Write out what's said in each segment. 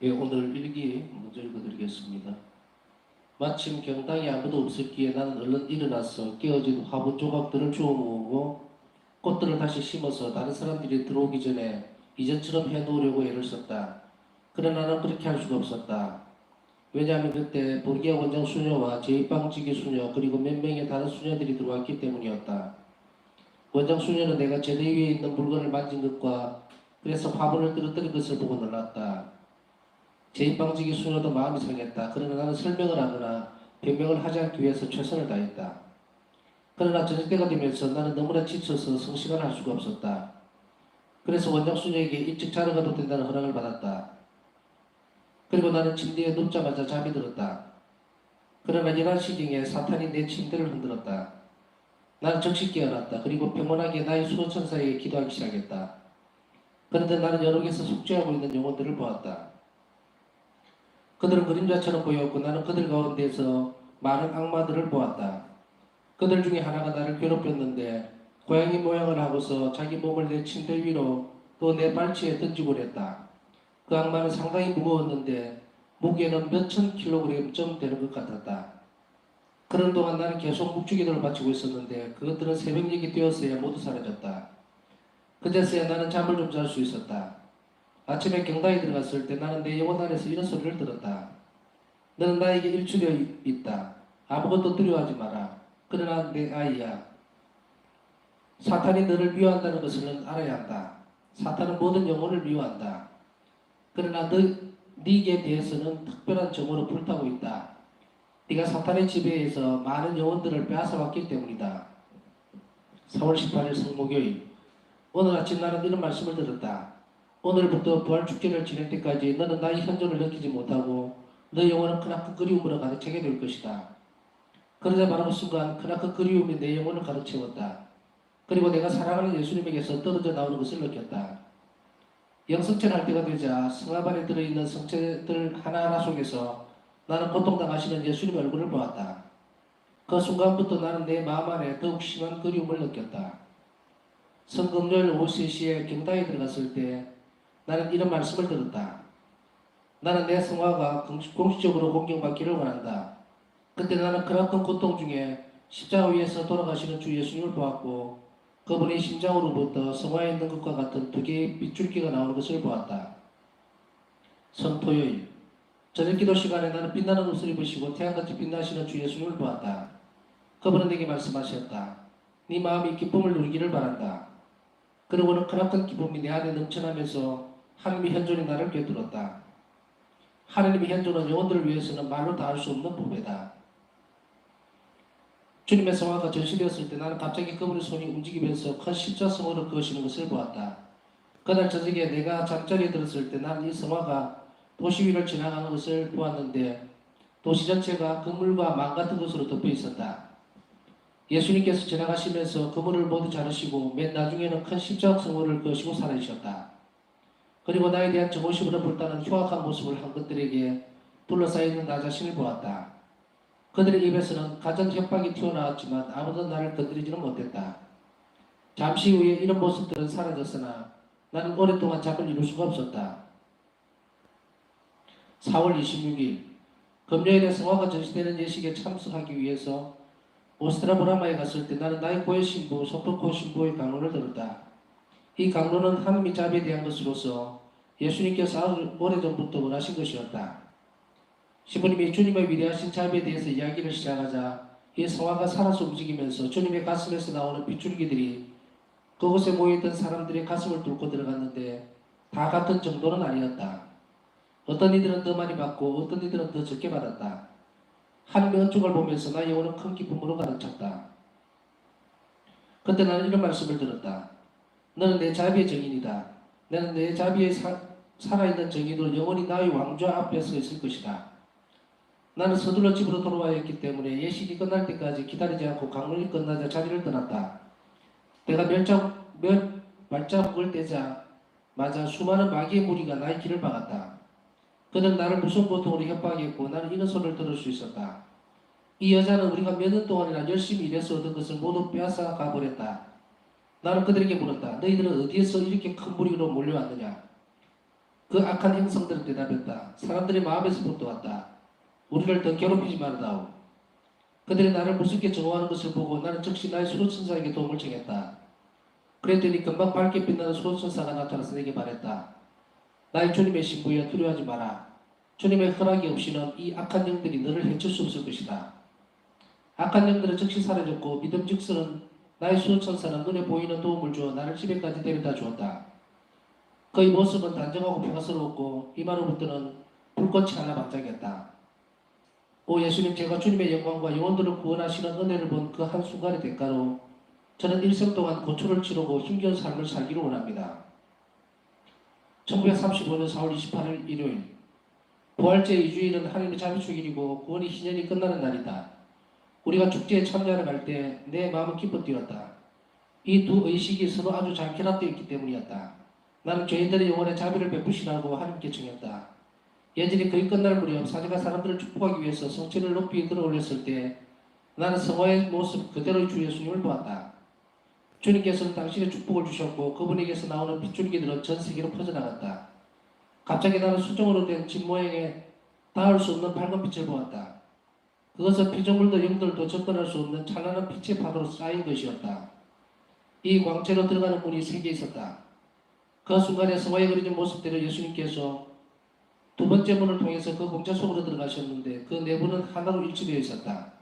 예, 오늘 일기 먼저 읽어드리겠습니다. 마침 경당에 아무도 없었기에 나는 얼른 일어나서 깨어진 화분 조각들을 주워 모으고 꽃들을 다시 심어서 다른 사람들이 들어오기 전에 이전처럼 해놓으려고 애를 썼다. 그러나 나는 그렇게 할 수가 없었다. 왜냐하면 그때 보르기아 원장 수녀와 제2방직의 수녀 그리고 몇 명의 다른 수녀들이 들어왔기 때문이었다. 원장 수녀는 내가 제대 위에 있는 물건을 만진 것과 그래서 화분을 떨어뜨린 것을 보고 놀랐다. 제2방직의 수녀도 마음이 상했다. 그러나 나는 설명을 하거나 변명을 하지 않기 위해서 최선을 다했다. 그러나 저녁때가 되면서 나는 너무나 지쳐서 성시간을 할 수가 없었다. 그래서 원장 수녀에게 일찍 자러 가도 된다는 허락을 받았다. 그리고 나는 침대에 눕자마자 잠이 들었다. 그러나 11시경에 사탄이 내 침대를 흔들었다. 나는 즉시 깨어났다. 그리고 평온하게 나의 수호천사에게 기도하기 시작했다. 그런데 나는 여러 개서 속죄하고 있는 영혼들을 보았다. 그들은 그림자처럼 보였고 나는 그들 가운데서 많은 악마들을 보았다. 그들 중에 하나가 나를 괴롭혔는데 고양이 모양을 하고서 자기 몸을 내 침대 위로 또 내 발치에 던지고 그랬다. 그 악마는 상당히 무거웠는데 무게는 몇천 킬로그램쯤 되는 것 같았다. 그런 동안 나는 계속 묵주기도를 바치고 있었는데 그것들은 새벽녘이 되었어야 모두 사라졌다. 그제서야 나는 잠을 좀 잘 수 있었다. 아침에 경당에 들어갔을 때 나는 내 영혼 안에서 이런 소리를 들었다. 너는 나에게 일출되어 있다. 아무것도 두려워하지 마라. 그러나 내 아이야. 사탄이 너를 미워한다는 것을 넌 알아야 한다. 사탄은 모든 영혼을 미워한다. 그러나 네게 대해서는 특별한 정으로 불타고 있다. 네가 사탄의 지배에서 많은 영혼들을 빼앗아왔기 때문이다. 4월 18일 성목요일. 오늘 아침 나는 이런 말씀을 들었다. 오늘부터 부활축제를 지낼 때까지 너는 나의 현존을 느끼지 못하고 너 영혼은 크나큰 그리움으로 가득 차게 될 것이다. 그러자 바로 그 순간 크나큰 그리움이 내 영혼을 가득 채웠다. 그리고 내가 사랑하는 예수님에게서 떨어져 나오는 것을 느꼈다. 영성체할 때가 되자 성합 안에 들어있는 성체들 하나하나 속에서 나는 고통당하시는 예수님의 얼굴을 보았다. 그 순간부터 나는 내 마음 안에 더욱 심한 그리움을 느꼈다. 성금요일 오후 3시에 경당에 들어갔을 때 나는 이런 말씀을 들었다. 나는 내 성화가 공식적으로 공경받기를 원한다. 그때 나는 크나큰 고통 중에 십자가 위에서 돌아가시는 주 예수님을 보았고 그분의 심장으로부터 성화에 있는 것과 같은 두 개의 빗줄기가 나오는 것을 보았다. 성토요일 저녁 기도 시간에 나는 빛나는 옷을 입으시고 태양같이 빛나시는 주 예수님을 보았다. 그분은 내게 말씀하셨다. 네 마음이 기쁨을 누리기를 바란다. 그러고는 크나큰 기쁨이 내 안에 넘쳐나면서 하나님의 현존이 나를 꿰뚫었다. 하나님의 현존은 영혼들을 위해서는 말로 다 할 수 없는 보배다. 주님의 성화가 전시되었을 때 나는 갑자기 그분의 손이 움직이면서 큰 십자성어를 그으시는 것을 보았다. 그날 저녁에 내가 잠자리에 들었을 때 나는 이 성화가 도시 위를 지나가는 것을 보았는데 도시 전체가 그물과 망 같은 것으로 덮여 있었다. 예수님께서 지나가시면서 그물을 모두 자르시고 맨 나중에는 큰 십자성어를 그으시고 사라지셨다. 그리고 나에 대한 정오심으로 불타는 흉악한 모습을 한 것들에게 둘러싸여 있는 나 자신을 보았다. 그들의 입에서는 가정 협박이 튀어나왔지만 아무도 나를 건드리지는 못했다. 잠시 후에 이런 모습들은 사라졌으나 나는 오랫동안 잠을 이룰 수가 없었다. 4월 26일 금요일에 성화가 전시되는 예식에 참석하기 위해서 오스트라브라마에 갔을 때 나는 나의 고해 신부 소프코 신부의 강론을 들었다. 이 강론은 하나님의 자비에 대한 것으로서 예수님께서 아주 오래전부터 원하신 것이었다. 신부님이 주님의 위대하신 자비에 대해서 이야기를 시작하자 이 성화가 살아서 움직이면서 주님의 가슴에서 나오는 빗줄기들이 그곳에 모여있던 사람들의 가슴을 뚫고 들어갔는데 다 같은 정도는 아니었다. 어떤 이들은 더 많이 받고 어떤 이들은 더 적게 받았다. 하나님의 은총을 보면서 나의 영혼은 큰 기쁨으로 가득 찼다. 그때 나는 이런 말씀을 들었다. 너는 내 자비의 증인이다. 나는 내 자비에 살아있는 증인으로 영원히 나의 왕좌 앞에 서 있을 것이다. 나는 서둘러 집으로 돌아와야 했기 때문에 예식이 끝날 때까지 기다리지 않고 강론이 끝나자 자리를 떠났다. 내가 몇 발자국을 떼자마자 수많은 마귀의 무리가 나의 길을 막았다. 그들은 나를 무슨 고통으로 협박했고 나는 이런 소리를 들을 수 있었다. 이 여자는 우리가 몇 년 동안이나 열심히 일해서 얻은 것을 모두 빼앗아 가버렸다. 나는 그들에게 물었다. 너희들은 어디에서 이렇게 큰 무리로 몰려왔느냐? 그 악한 행성들은 대답했다. 사람들이 마음에서 붙어왔다. 우리를 더 괴롭히지 말다오. 그들이 나를 무섭게 정오하는 것을 보고 나는 즉시 나의 수호천사에게 도움을 청했다. 그랬더니 금방 밝게 빛나는 수호천사가 나타나서 내게 말했다. 나의 주님의 신부여 두려워하지 마라. 주님의 허락이 없이는 이 악한 영들이 너를 해칠 수 없을 것이다. 악한 영들은 즉시 사라졌고 믿음직스런 나의 수호천사는 눈에 보이는 도움을 주어 나를 집에까지 데려다 주었다. 그의 모습은 단정하고 평화스러웠고 이마로부터는 불꽃이 하나 반짝였다. 오 예수님, 제가 주님의 영광과 영혼들을 구원하시는 은혜를 본 그 한순간의 대가로 저는 일생 동안 고초를 치르고 힘겨운 삶을 살기를 원합니다. 1935년 4월 28일 일요일, 부활제 2주일은 하나님의 자비축일이고 구원이 희년이 끝나는 날이다. 우리가 축제에 참여하러 갈 때 내 마음은 기뻐 뛰었다. 이 두 의식이 서로 아주 잘 결합되어 있기 때문이었다. 나는 죄인들의 영혼에 자비를 베푸시라고 하나님께 청했다. 예전에 거의 끝날 무렵 사제가 사람들을 축복하기 위해서 성체를 높이 들어올렸을 때 나는 성화의 모습 그대로의 주 예수님을 보았다. 주님께서는 당신의 축복을 주셨고 그분에게서 나오는 빗줄기들은 전 세계로 퍼져나갔다. 갑자기 나는 수정으로 된 집 모양의 닿을 수 없는 밝은 빛을 보았다. 그것은 피조물도 영들도 접근할 수 없는 찬란한 빛의 파도로 쌓인 것이었다. 이 광채로 들어가는 문이 3개 있었다. 그 순간에 성화에 그려진 모습대로 예수님께서 두 번째 문을 통해서 그 공자 속으로 들어가셨는데 그 내부는 하나로 일치되어 있었다.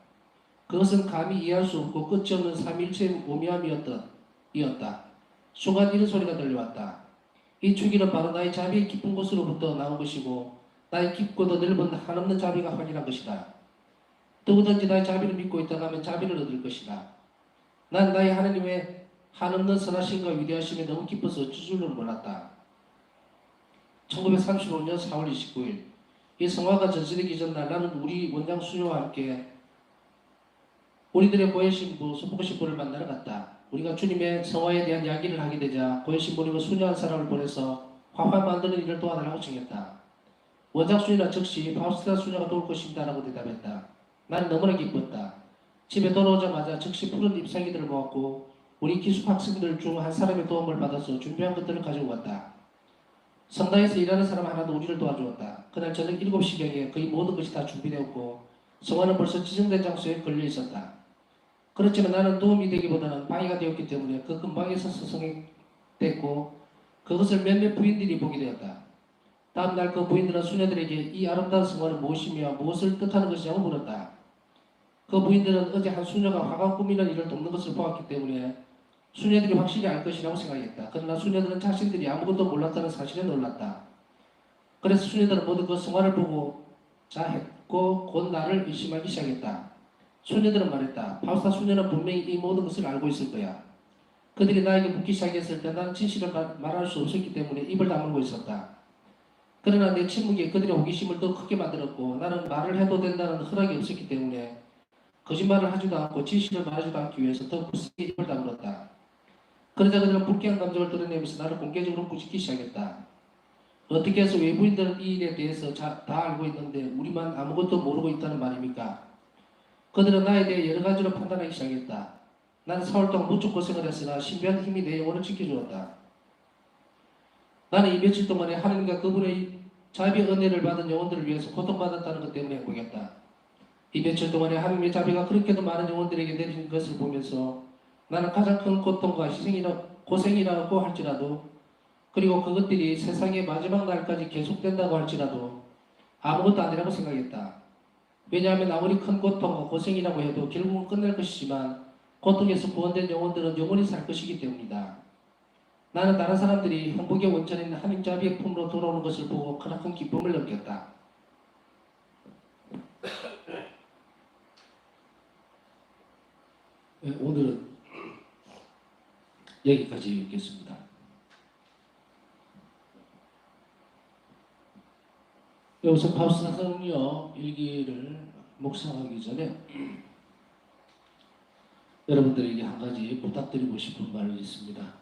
그것은 감히 이해할 수 없고 끝이 없는 삼일체의 오묘함이었다. 순간 이런 소리가 들려왔다. 이 축일은 바로 나의 자비의 깊은 곳으로부터 나온 것이고 나의 깊고도 넓은 한없는 자비가 확인한 것이다. 누구든지 나의 자비를 믿고 있다가 하면 자비를 얻을 것이다. 난 나의 하나님의 한없는 선하심과 위대하심에 너무 기뻐서 어쩔 줄은 몰랐다. 1935년 4월 29일 이 성화가 전시되기 전날 나는 우리 원장 수녀와 함께 우리들의 고해신부 소복신부를 만나러 갔다. 우리가 주님의 성화에 대한 이야기를 하게 되자 고해신부님은 수녀 한 사람을 보내서 화환 만드는 일을 도와달라고 청했다. 원장 수녀는 즉시 파우스티나 수녀가 도울 것입니다 라고 대답했다. 나는 너무나 기뻤다. 집에 돌아오자마자 즉시 푸른 잎사귀들을 모았고 우리 기숙 학생들 중 한 사람의 도움을 받아서 준비한 것들을 가지고 왔다. 성당에서 일하는 사람 하나도 우리를 도와주었다. 그날 저녁 7시경에 거의 모든 것이 다 준비되었고 성화는 벌써 지정된 장소에 걸려 있었다. 그렇지만 나는 도움이 되기보다는 방해가 되었기 때문에 그 근방에서 서성했고 그것을 몇몇 부인들이 보게 되었다. 다음날 그 부인들은 수녀들에게 이 아름다운 성화는 무엇이며 무엇을 뜻하는 것이냐고 물었다. 그 부인들은 어제 한 수녀가 화관 꾸미는 일을 돕는 것을 보았기 때문에 수녀들이 확실히 알 것이라고 생각했다. 그러나 수녀들은 자신들이 아무것도 몰랐다는 사실에 놀랐다. 그래서 수녀들은 모두 그 성화를 보고 자했고 곧 나를 의심하기 시작했다. 수녀들은 말했다. 파우스타 수녀는 분명히 이 모든 것을 알고 있을 거야. 그들이 나에게 묻기 시작했을 때 나는 진실을 말할 수 없었기 때문에 입을 다물고 있었다. 그러나 내 침묵이 그들의 호기심을 더 크게 만들었고 나는 말을 해도 된다는 허락이 없었기 때문에 거짓말을 하지도 않고 진실을 말하지도 않기 위해서 더 굳세게 입을 다물었다. 그러자 그들은 불쾌한 감정을 드러내면서 나를 공개적으로 꾸짖기 시작했다. 어떻게 해서 외부인들은 이 일에 대해서 다 알고 있는데 우리만 아무것도 모르고 있다는 말입니까? 그들은 나에 대해 여러 가지로 판단하기 시작했다. 나는 4월 동안 무척 고생을 했으나 신비한 힘이 내 영혼을 지켜주었다. 나는 이 며칠 동안에 하나님과 그분의 자비의 은혜를 받은 영혼들을 위해서 고통받았다는 것 때문에 행복했다. 이 며칠 동안에 하나님의 자비가 그렇게도 많은 영혼들에게 내리는 것을 보면서 나는 가장 큰 고통과 고생이라고 할지라도 그리고 그것들이 세상의 마지막 날까지 계속된다고 할지라도 아무것도 아니라고 생각했다. 왜냐하면 아무리 큰 고통과 고생이라고 해도 결국은 끝날 것이지만 고통에서 구원된 영혼들은 영원히 살 것이기 때문이다. 나는 다른 사람들이 행복의 원천인 하나님 자비의 품으로 돌아오는 것을 보고 크나큰 기쁨을 느꼈다. 오늘은 여기까지 읽겠습니다. 우선 파우스타 성녀 일기를 묵상하기 전에 여러분들에게 한 가지 부탁드리고 싶은 말이 있습니다.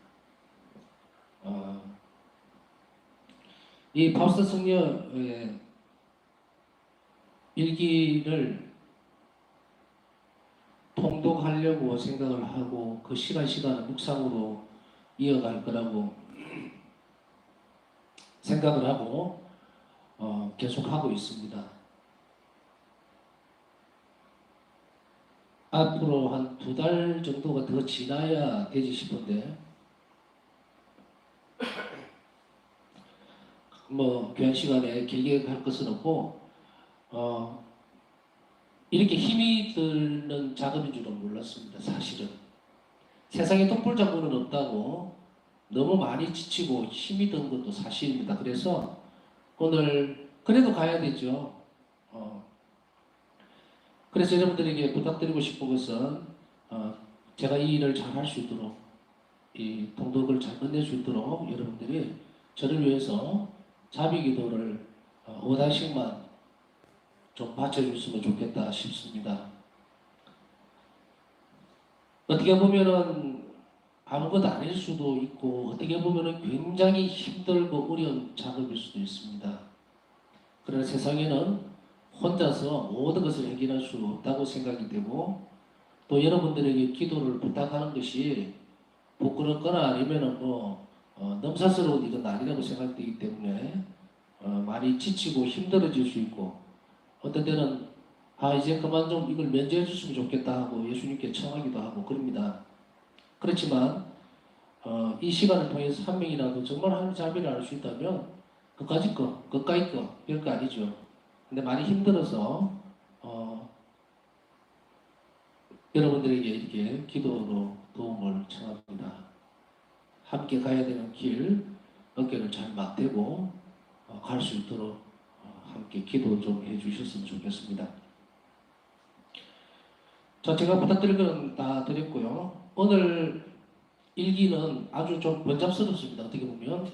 이 파우스타 성녀의 일기를 통독하려고 생각을 하고 그 시간을 묵상으로 이어갈 거라고 생각을 하고 계속 하고 있습니다. 앞으로 한 2달 정도가 더 지나야 되지 싶은데 뭐 귀한 시간에 길게 갈 것은 없고 어, 이렇게 힘이 드는 작업인 줄은 몰랐습니다. 사실은 세상에 독불장군은 없다고 너무 많이 지치고 힘이 든 것도 사실입니다. 그래서 오늘 그래도 가야 되죠. 어, 그래서 여러분들에게 부탁드리고 싶은 것은 제가 이 일을 잘 할 수 있도록 이 동덕을 잘 끝낼 수 있도록 여러분들이 저를 위해서 자비기도를 5단씩만 좀 바쳐줬으면 좋겠다 싶습니다. 어떻게 보면은 아무것도 아닐 수도 있고 어떻게 보면은 굉장히 힘들고 어려운 작업일 수도 있습니다. 그러나 세상에는 혼자서 모든 것을 해결할 수 없다고 생각이 되고 또 여러분들에게 기도를 부탁하는 것이 부끄럽거나 아니면은 넘사스러운 일은 아니라고 생각되기 때문에 많이 지치고 힘들어질 수 있고 어떤 때는 이제 그만 좀 이걸 면제해 줬으면 좋겠다 하고 예수님께 청하기도 하고 그럽니다. 그렇지만 이 시간을 통해서 한 명이라도 정말 하나님 자비를 알 수 있다면 그까이 거 별거 아니죠. 근데 많이 힘들어서 여러분들에게 이렇게 기도로 도움을 청합니다. 함께 가야 되는 길 어깨를 잘 맞대고 갈 수 있도록 함께 기도 좀 해주셨으면 좋겠습니다. 자, 제가 부탁드릴 건 다 드렸고요. 오늘 일기는 아주 좀 번잡스럽습니다. 어떻게 보면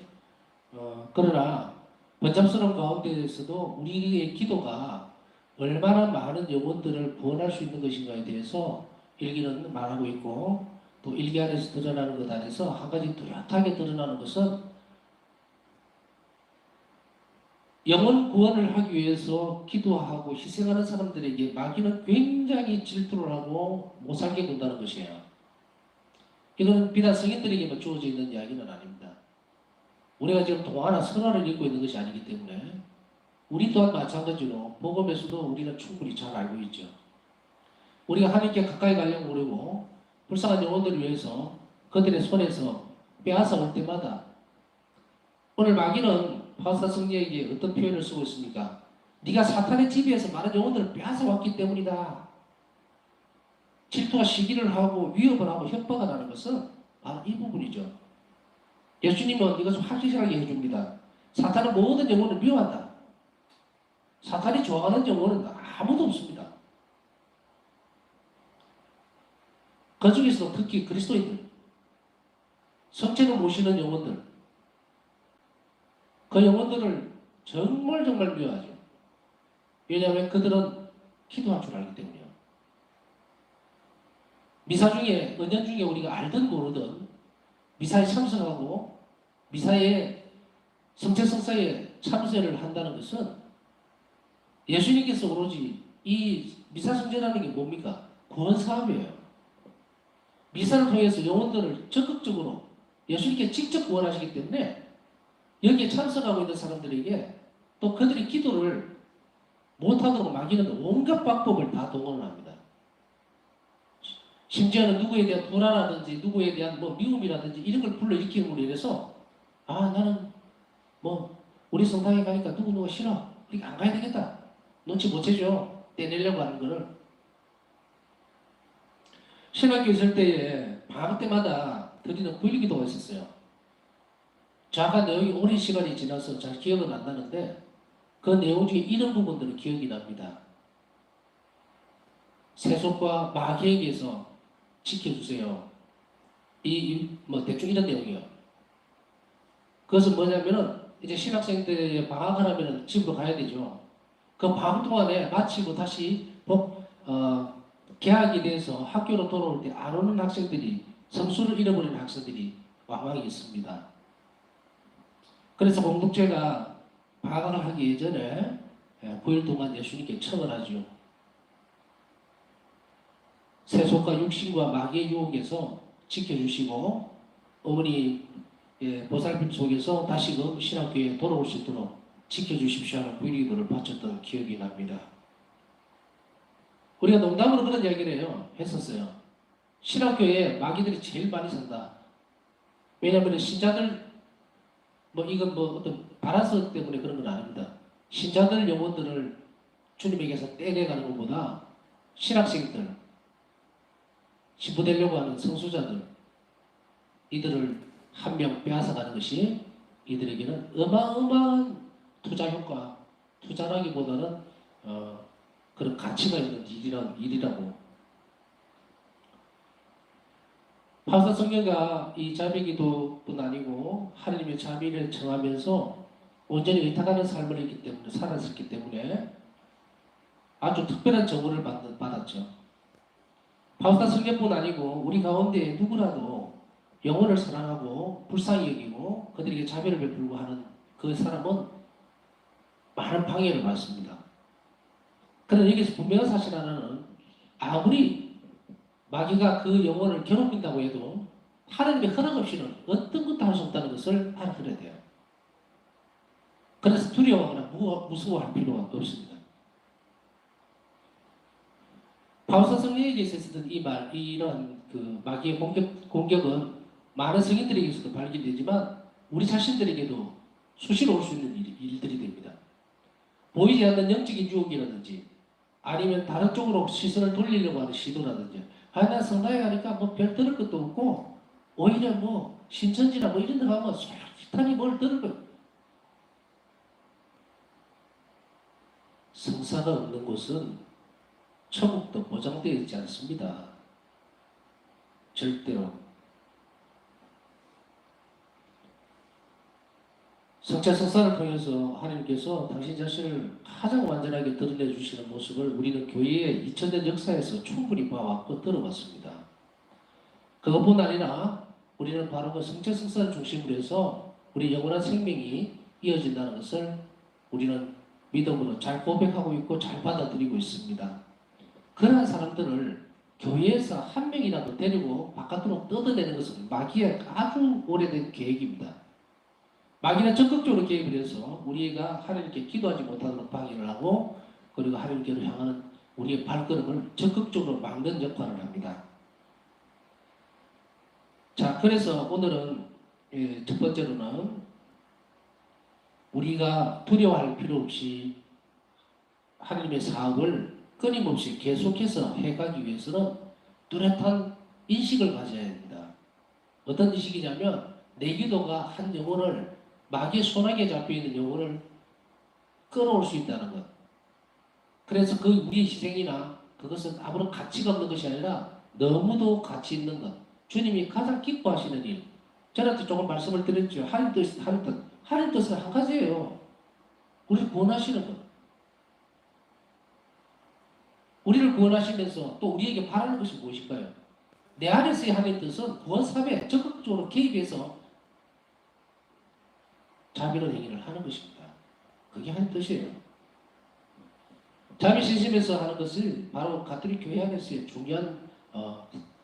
그러나 번잡스러운 가운데에서도 우리의 기도가 얼마나 많은 영혼들을 구원할 수 있는 것인가에 대해서 일기는 말하고 있고 또 일기 안에서 드러나는 것 안에서 한 가지 뚜렷하게 드러나는 것은 영혼 구원을 하기 위해서 기도하고 희생하는 사람들에게 마귀는 굉장히 질투를 하고 못 살게 군다는 것이에요. 이건 비단 성인들에게만 주어져 있는 이야기는 아닙니다. 우리가 지금 동화나 선화를 읽고 있는 것이 아니기 때문에 우리 또한 마찬가지로 복음에서도 우리는 충분히 잘 알고 있죠. 우리가 하나님께 가까이 가려고 그러고 불쌍한 영혼들을 위해서 그들의 손에서 빼앗아 올 때마다 오늘 마귀는 파사 성리에게 어떤 표현을 쓰고 있습니까? 네가 사탄의 지배에서 많은 영혼들을 빼앗아 왔기 때문이다. 질투와 시기를 하고 위협을 하고 협박을 하는 것은 바로 이 부분이죠. 예수님은 이것을 확실하게 해줍니다. 사탄은 모든 영혼을 미워한다. 사탄이 좋아하는 영혼은 아무도 없습니다. 그 중에서도 특히 그리스도인들, 성체를 모시는 영혼들, 그 영혼들을 정말 미워하죠. 왜냐하면 그들은 기도할 줄 알기 때문이에요. 미사 중에, 은연 중에 우리가 알든 모르든 미사에 참석하고 미사에 성체성사에 참여를 한다는 것은 예수님께서 오로지 이 미사 성제라는 게 뭡니까? 구원 사업이에요. 미사를 통해서 영혼들을 적극적으로 예수님께 직접 구원하시기 때문에 여기에 참석하고 있는 사람들에게 또 그들이 기도를 못하도록 마귀는 온갖 방법을 다 동원을 합니다. 심지어는 누구에 대한 불안하든지 누구에 대한 미움이라든지 이런 걸 불러일으키는 걸로 인해서 나는 우리 성당에 가니까 누구누가 싫어. 그러니까 안 가야 되겠다. 눈치 못 채죠. 떼내려고 하는 거를. 신학교 있을 때에 방학 때마다 드리는 구일기도가 있었어요. 정확한 내용이 오랜 시간이 지나서 잘 기억은 안 나는데 그 내용 중에 이런 부분들은 기억이 납니다. 세속과 마귀에게서 지켜주세요. 대충 이런 내용이에요. 그것은 뭐냐면은 이제 신학생 때 방학을 하면은 집으로 가야 되죠. 그 방학 동안에 마치고 다시 개학이 돼서 학교로 돌아올 때 안 오는 학생들이 성수를 잃어버리는 학생들이 왕왕 있습니다. 그래서 공동체가 방학을 하기 이전에 9일 동안 예수님께 청을 하죠. 세속과 육신과 마귀의 유혹에서 지켜주시고 어머니 보살핌 속에서 다시금 신학교에 돌아올 수 있도록 지켜주십시오 하는 부의기도를 바쳤던 기억이 납니다. 우리가 농담으로 그런 이야기를 했었어요. 신학교에 마귀들이 제일 많이 산다. 왜냐하면 신자들 이건 어떤 바라서 때문에 그런 건 아닙니다. 신자들 영혼들을 주님에게서 떼내가는 것보다 신학생들, 신부되려고 하는 성수자들, 이들을 한 명 빼앗아가는 것이 이들에게는 어마어마한 투자 효과, 투자라기보다는 그런 가치가 있는 일이라고. 파사 성경가 이 자비기도뿐 아니고 하나님의 자비를 청하면서 온전히 의탁하는 삶을 했기 때문에 살았었기 때문에 아주 특별한 정보를 받았죠. 파우스타 성경뿐 아니고 우리 가운데 누구라도 영혼을 사랑하고 불쌍히 여기고 그들에게 자비를 베풀고 하는 그 사람은 많은 방해를 받습니다. 그러나 여기서 분명한 사실 하나는 아무리 마귀가 그 영혼을 괴롭힌다고 해도 하나님의 허락 없이는 어떤 것도 할 수 없다는 것을 알아들어야 돼요. 그래서 두려워하거나 무서워할 필요가 없습니다. 바울사 성령에게 있었던 이런 그 마귀의 공격은 많은 성인들에게서도 발견되지만 우리 자신들에게도 수시로 올 수 있는 일들이 됩니다. 보이지 않는 영적인 유혹이라든지 아니면 다른 쪽으로 시선을 돌리려고 하는 시도라든지 나 성당에 가니까 별 들을 것도 없고 오히려 신천지나 이런 데 가면 솔직하니 뭘 들을 거 성사가 없는 곳은 천국도 보장되어 있지 않습니다. 절대로. 성체 성사를 통해서 하나님께서 당신 자신을 가장 완전하게 드러내 주시는 모습을 우리는 교회의 2000년 역사에서 충분히 봐왔고 들어봤습니다. 그것뿐 아니라 우리는 바로 그 성체 성사를 중심으로 해서 우리 영원한 생명이 이어진다는 것을 우리는 믿음으로 잘 고백하고 있고 잘 받아들이고 있습니다. 그러한 사람들을 교회에서 한 명이라도 데리고 바깥으로 뜯어내는 것은 마귀의 아주 오래된 계획입니다. 마귀는 적극적으로 개입을 해서 우리가 하나님께 기도하지 못하도록 방해를 하고 그리고 하나님께로 향하는 우리의 발걸음을 적극적으로 막는 역할을 합니다. 자, 그래서 오늘은 첫 번째로는 우리가 두려워할 필요 없이 하나님의 사업을 끊임없이 계속해서 해가기 위해서는 뚜렷한 인식을 가져야 됩니다. 어떤 인식이냐면 내 기도가 한 영혼을 마귀의 손아귀에 잡혀있는 영혼을 끌어올 수 있다는 것. 그래서 그 우리의 희생이나 그것은 아무런 가치가 없는 것이 아니라 너무도 가치 있는 것. 주님이 가장 기뻐하시는 일. 저한테 조금 말씀을 드렸죠. 하나님 뜻은 한 가지예요. 우리를 구원하시는 것. 우리를 구원하시면서 또 우리에게 바라는 것이 무엇일까요? 내 안에서의 하나님 뜻은 구원 사업에 적극적으로 개입해서 자비로운 행위를 하는 것입니다. 그게 하나님 뜻이에요. 자비 신심에서 하는 것을 바로 가톨릭 교회 안에서의 중요한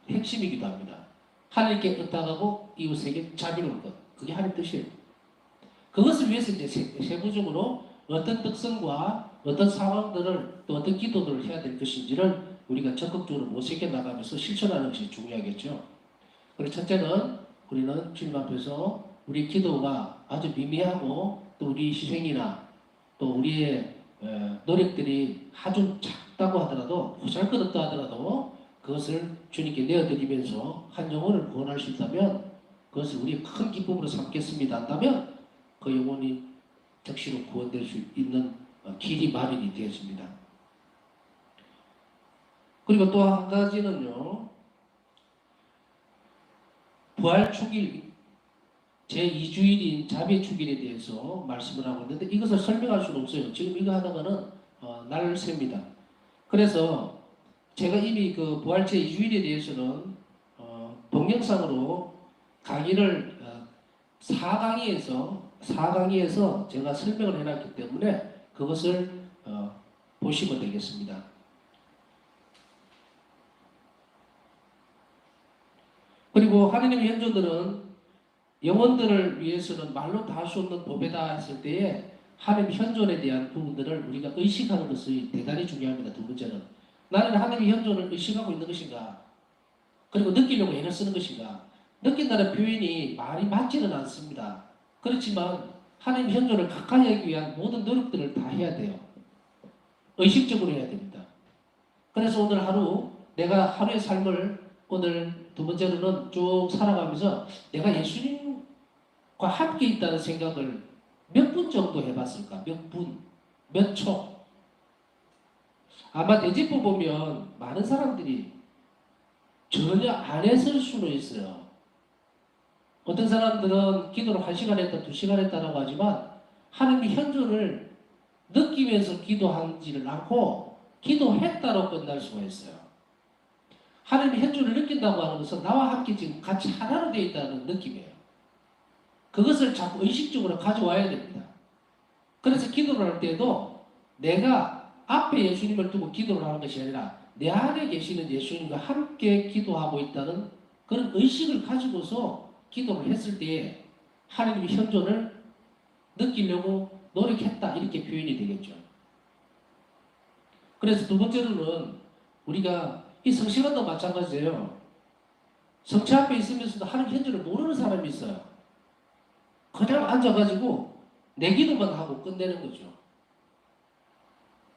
핵심이기도 합니다. 하나님께 의탁하고 이웃에게 자비로운 것. 그게 하나님 뜻이에요. 그것을 위해서 이제 세부적으로 어떤 특성과 어떤 상황들을 또 어떤 기도들을 해야 될 것인지를 우리가 적극적으로 모색해 나가면서 실천하는 것이 중요하겠죠. 그리고 첫째는 우리는 주님 앞에서 우리 기도가 아주 미미하고 또 우리 희생이나 또 우리의 노력들이 아주 작다고 하더라도 보잘것없다 하더라도 그것을 주님께 내어드리면서 한 영혼을 구원할 수 있다면 그것을 우리의 큰 기쁨으로 삼겠습니다 한다면 그 영혼이 즉시로 구원될 수 있는 길이 마련이 되었습니다. 그리고 또 한 가지는요. 부활축일 제2주일인 자비축일에 대해서 말씀을 하고 있는데 이것을 설명할 수는 없어요. 지금 이거 하다가는 날 셉니다. 그래서 제가 이미 그 부활 제2주일에 대해서는 동영상으로 강의를 4강의에서 제가 설명을 해놨기 때문에 그것을 보시면 되겠습니다. 그리고 하느님의 현조들은 영혼들을 위해서는 말로 다 할 수 없는 법에다 했을 때에 하나님 현존에 대한 부분들을 우리가 의식하는 것이 대단히 중요합니다. 두 번째는 나는 하나님의 현존을 의식하고 있는 것인가? 그리고 느끼려고 애를 쓰는 것인가? 느낀다는 표현이 말이 맞지는 않습니다. 그렇지만 하나님 현존을 가까이 하기 위한 모든 노력들을 다 해야 돼요. 의식적으로 해야 됩니다. 그래서 오늘 하루 내가 하루의 삶을 오늘 두 번째로는 쭉 살아가면서 내가 예수님과 함께 있다는 생각을 몇 분 정도 해봤을까? 몇 분? 몇 초? 아마 대집보 보면 많은 사람들이 전혀 안 했을 수도 있어요. 어떤 사람들은 기도를 1시간 했다, 2시간 했다라고 하지만 하나님의 현존을 느끼면서 기도하지를 않고 기도했다로 끝날 수가 있어요. 하나님의 현존을 느낀다고 하는 것은 나와 함께 지금 같이 하나로 되어 있다는 느낌이에요. 그것을 자꾸 의식적으로 가져와야 됩니다. 그래서 기도를 할 때도 내가 앞에 예수님을 두고 기도를 하는 것이 아니라 내 안에 계시는 예수님과 함께 기도하고 있다는 그런 의식을 가지고서 기도를 했을 때에 하나님의 현존을 느끼려고 노력했다 이렇게 표현이 되겠죠. 그래서 두 번째로는 우리가 이 성시간도 마찬가지예요. 성체 앞에 있으면서도 하나님 현존을 모르는 사람이 있어요. 그냥 앉아가지고 내 기도만 하고 끝내는 거죠.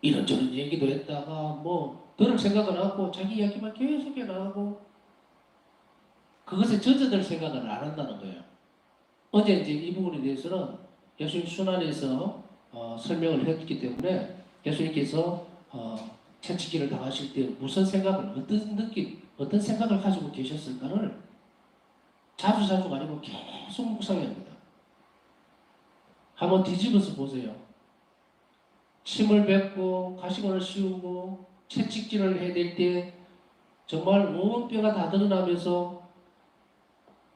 이런저런 얘기도 했다가 뭐 들을 생각을 하고 자기 이야기만 계속 해나가고 그것에 젖어들 생각을 안 한다는 거예요. 어제 이제 이 부분에 대해서는 예수님 순환에서 설명을 했기 때문에 예수님께서 채찍질을 당하실 때 무슨 생각을 어떤 느낌 어떤 생각을 가지고 계셨을까를 자주자주가 아니고 계속 묵상해야 합니다. 한번 뒤집어서 보세요. 침을 뱉고 가시관을 씌우고 채찍질을 해야 될 때 정말 온 뼈가 다 드러나면서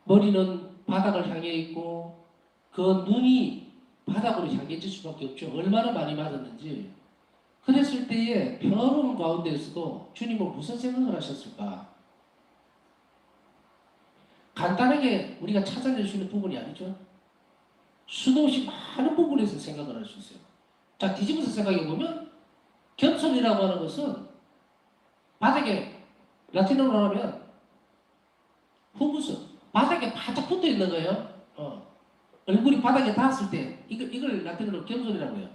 머리는 바닥을 향해 있고 그 눈이 바닥으로 향해질 수밖에 없죠. 얼마나 많이 맞았는지. 그랬을 때에 평온 가운데에서도 주님은 무슨 생각을 하셨을까? 간단하게 우리가 찾아낼 수 있는 부분이 아니죠. 수도 없이 많은 부분에서 생각을 할 수 있어요. 자, 뒤집어서 생각해 보면 겸손이라고 하는 것은 바닥에 라틴어로 하면 후무스 바닥에 바짝 붙어 있는 거예요. 얼굴이 바닥에 닿았을 때 이걸 라틴어로 겸손이라고 해요.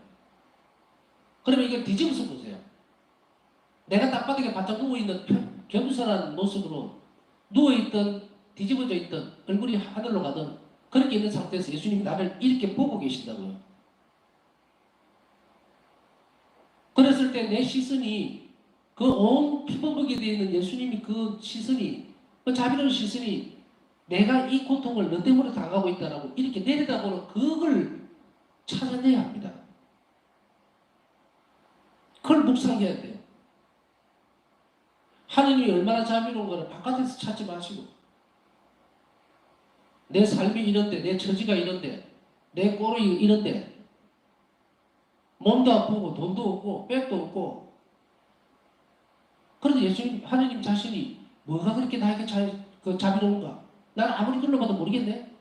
그러면 이걸 뒤집어서 보세요. 내가 땅바닥에 바짝 누워있는 겸손한 모습으로 누워있던 뒤집어져 있던 얼굴이 하늘로 가든 그렇게 있는 상태에서 예수님이 나를 이렇게 보고 계신다고요. 그랬을 때 내 시선이 그 온 피범벅이 되어 있는 예수님이 그 시선이 그 자비로운 시선이 내가 이 고통을 너 때문에 당하고 있다라고 이렇게 내려다보는 그걸 찾아내야 합니다. 그걸 묵상해야 돼요. 하느님이 얼마나 자비로운 거를 바깥에서 찾지 마시고 내 삶이 이런데 내 처지가 이런데 내 꼴이 이런데 몸도 아프고 돈도 없고 백도 없고 그런데 예수님 하느님 자신이 뭐가 그렇게 나에게 자비로운가? 나는 아무리 둘러봐도 모르겠네.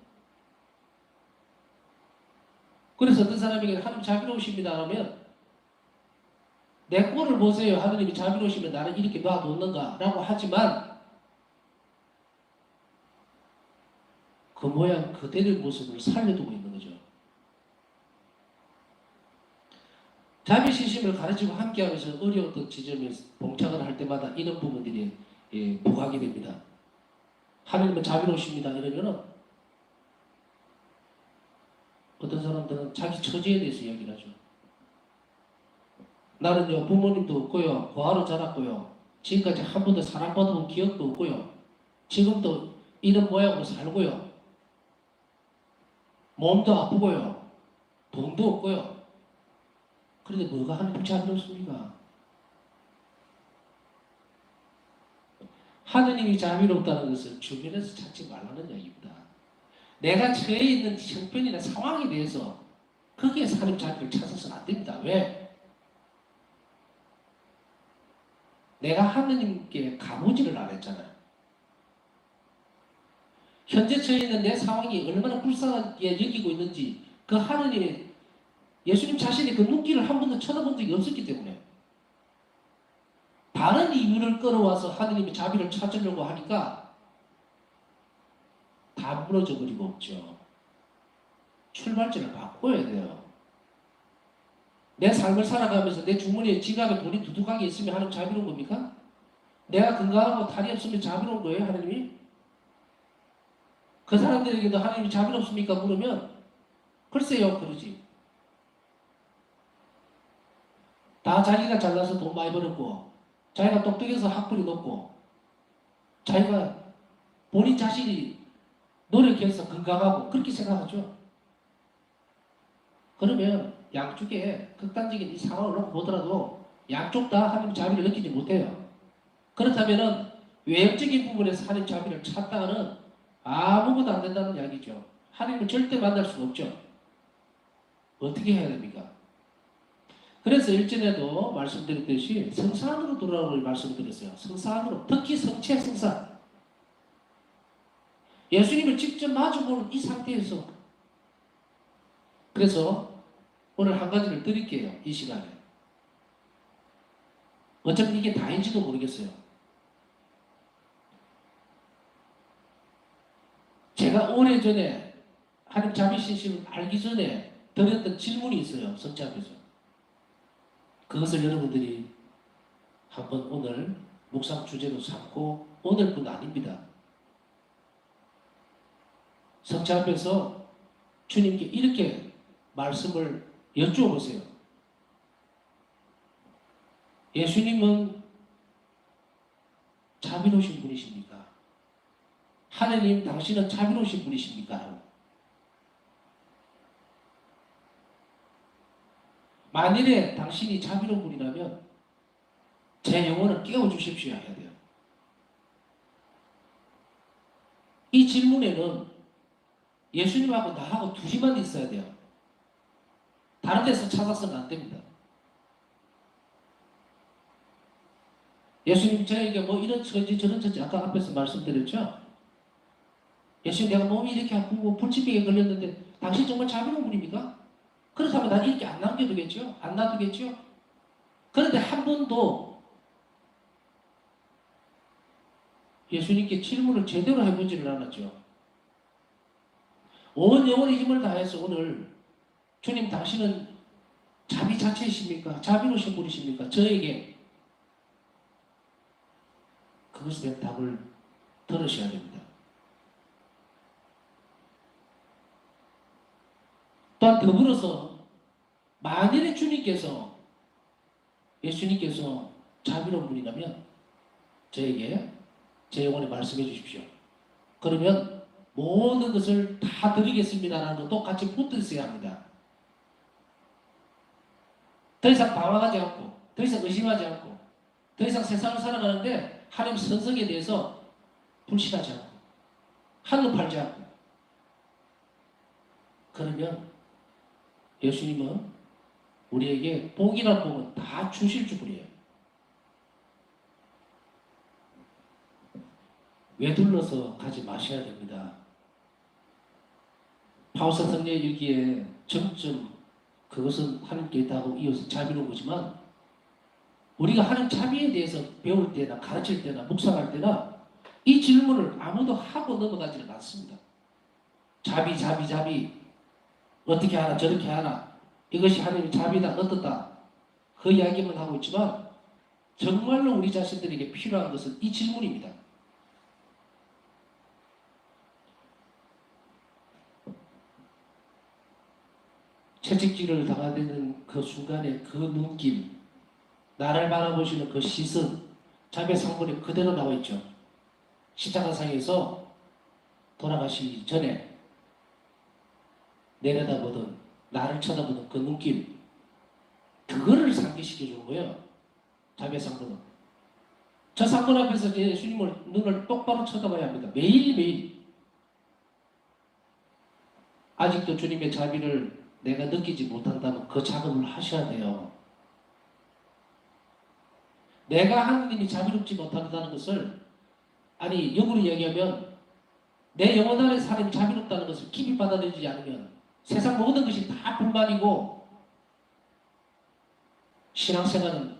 그래서 어떤 사람에게 하느님 자비로우십니다 하면 내 꼴을 보세요. 하느님이 자비로우시면 나를 이렇게 놔놓는가? 라고 하지만 그 모양 그대로의 모습을 살려두고 있는 거죠. 자비신심을 가르치고 함께하면서 어려웠던 지점에 봉착을 할 때마다 이런 부분들이 부각이 됩니다. 하느님은 자비로우십니다. 이러면은 어떤 사람들은 자기 처지에 대해서 이야기를 하죠. 나는요 부모님도 없고요 고아로 자랐고요 지금까지 한 번도 사랑받아본 기억도 없고요 지금도 이런 모양으로 살고요 몸도 아프고요 돈도 없고요 그런데 뭐가 하나님 자비롭습니까? 하느님이 자비롭다는 것을 주변에서 찾지 말라는 얘기입니다. 내가 처해 있는 형편이나 상황에 대해서 거기에 하나님 자비를 찾아서는 안 됩니다. 왜? 내가 하느님께 가보지를 안 했잖아요. 현재 처해 있는 내 상황이 얼마나 불쌍하게 여기고 있는지 그 하느님의 예수님 자신이 그 눈길을 한 번도 쳐다본 적이 없었기 때문에 다른 이유를 끌어와서 하느님의 자비를 찾으려고 하니까 다 무너져 버리고 없죠. 출발점을 바꿔야 돼요. 내 삶을 살아가면서 내 주머니에 지갑에 돈이 두둑하게 있으면 하나님 자비로운 겁니까? 내가 건강하고 탈이 없으면 자비로운 거예요, 하나님이? 그 사람들에게도 하나님이 자비롭습니까? 물으면 글쎄요, 그러지. 다 자기가 잘나서 돈 많이 벌었고 자기가 똑똑해서 학벌이 높고 자기가 본인 자신이 노력해서 건강하고 그렇게 생각하죠. 그러면 양쪽에 극단적인 이 상황을 놓고 보더라도 양쪽 다 하나님 자비를 느끼지 못해요. 그렇다면 외형적인 부분에서 하나님 자비를 찾다가는 아무것도 안 된다는 이야기죠. 하나님을 절대 만날 수가 없죠. 어떻게 해야 됩니까? 그래서 일전에도 말씀드렸듯이 성산으로 돌아오는 말씀드렸어요. 성산으로, 특히 성체 성산. 예수님을 직접 마주보는 이 상태에서. 그래서 오늘 한 가지를 드릴게요. 이 시간에. 어차피 이게 다인지도 모르겠어요. 제가 오래전에 하나님 자비신심을 알기 전에 드렸던 질문이 있어요. 성체 앞에서. 그것을 여러분들이 한번 오늘 묵상 주제로 삼고 오늘뿐 아닙니다. 성체 앞에서 주님께 이렇게 말씀을 여쭈어보세요. 예수님은 자비로우신 분이십니까? 하느님 당신은 자비로우신 분이십니까? 만일에 당신이 자비로운 분이라면 제 영혼을 깨워주십시오 해야 돼요. 이 질문에는 예수님하고 나하고 둘이만 있어야 돼요. 다른 데서 찾아서는 안 됩니다. 예수님 저에게 뭐 이런 처지 저런 처지 아까 앞에서 말씀드렸죠. 예수님 내가 몸이 이렇게 아프고 불치병에 걸렸는데 당신 정말 자비로운 분입니까? 그렇다면 난 이렇게 안 남겨두겠죠? 안 놔두겠죠? 그런데 한 번도 예수님께 질문을 제대로 해보지를 않았죠. 온 영혼의 힘을 다해서 오늘 주님 당신은 자비 자체이십니까? 자비로우신 분이십니까? 저에게 그것에 대한 답을 들으셔야 됩니다. 또한 더불어서 만일에 예수님께서 자비로운 분이라면 저에게 제 영혼에 말씀해 주십시오. 그러면 모든 것을 다 드리겠습니다라는 것도 같이 붙어 있어야 합니다. 더 이상 방황하지 않고 더 이상 의심하지 않고 더 이상 세상을 살아가는데 하나님 선성에 대해서 불신하지 않고 한눈 팔지 않고 그러면 예수님은 우리에게 복이란 복은 다 주실 줄이에요. 외둘러서 가지 마셔야 됩니다. 바울사 성령 일기에 점점 그것은 하나님께 있다고 이어서 자비로운 거지만 우리가 하나님 자비에 대해서 배울 때나 가르칠 때나 묵상할 때나 이 질문을 아무도 하고 넘어가지는 않습니다. 자비 어떻게 하나 저렇게 하나 이것이 하나님의 자비다 어떻다 그 이야기만 하고 있지만 정말로 우리 자신들에게 필요한 것은 이 질문입니다. 채찍질을 당하는 그 순간에 그 눈길 나를 바라보시는 그 시선 자비의 상본이 그대로 나와 있죠. 십자가상에서 돌아가시기 전에 내려다보던 나를 쳐다보던 그 눈길 그거를 상기시켜 주는 거예요. 자비의 상본은. 저 상본 앞에서 예수님을 눈을 똑바로 쳐다봐야 합니다. 매일매일. 아직도 주님의 자비를 내가 느끼지 못한다면 그 작업을 하셔야 돼요. 내가 하나님이 자비롭지 못한다는 것을 역으로 이야기하면 내 영혼 안에 사람이 자비롭다는 것을 깊이 받아들이지 않으면 세상 모든 것이 다 불만이고 신앙생활은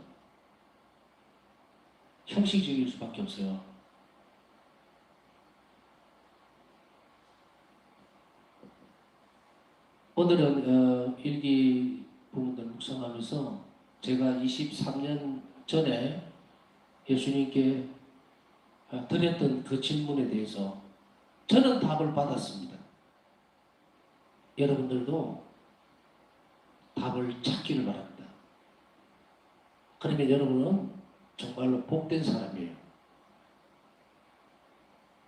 형식적일 수밖에 없어요. 오늘은 일기 부분들 묵상하면서 제가 23년 전에 예수님께 드렸던 그 질문에 대해서 저는 답을 받았습니다. 여러분들도 답을 찾기를 바랍니다. 그러면 여러분은 정말로 복된 사람이에요.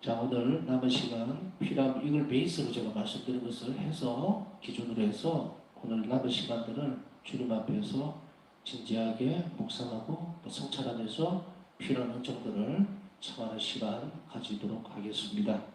자, 오늘 남은 시간 필요하면 이걸 베이스로 제가 말씀드린 것을 해서 기준으로 해서 오늘 남은 시간들을 주님 앞에서 진지하게 묵상하고 또 성찰하면서 필요한 은총들을 청하는 시간 가지도록 하겠습니다.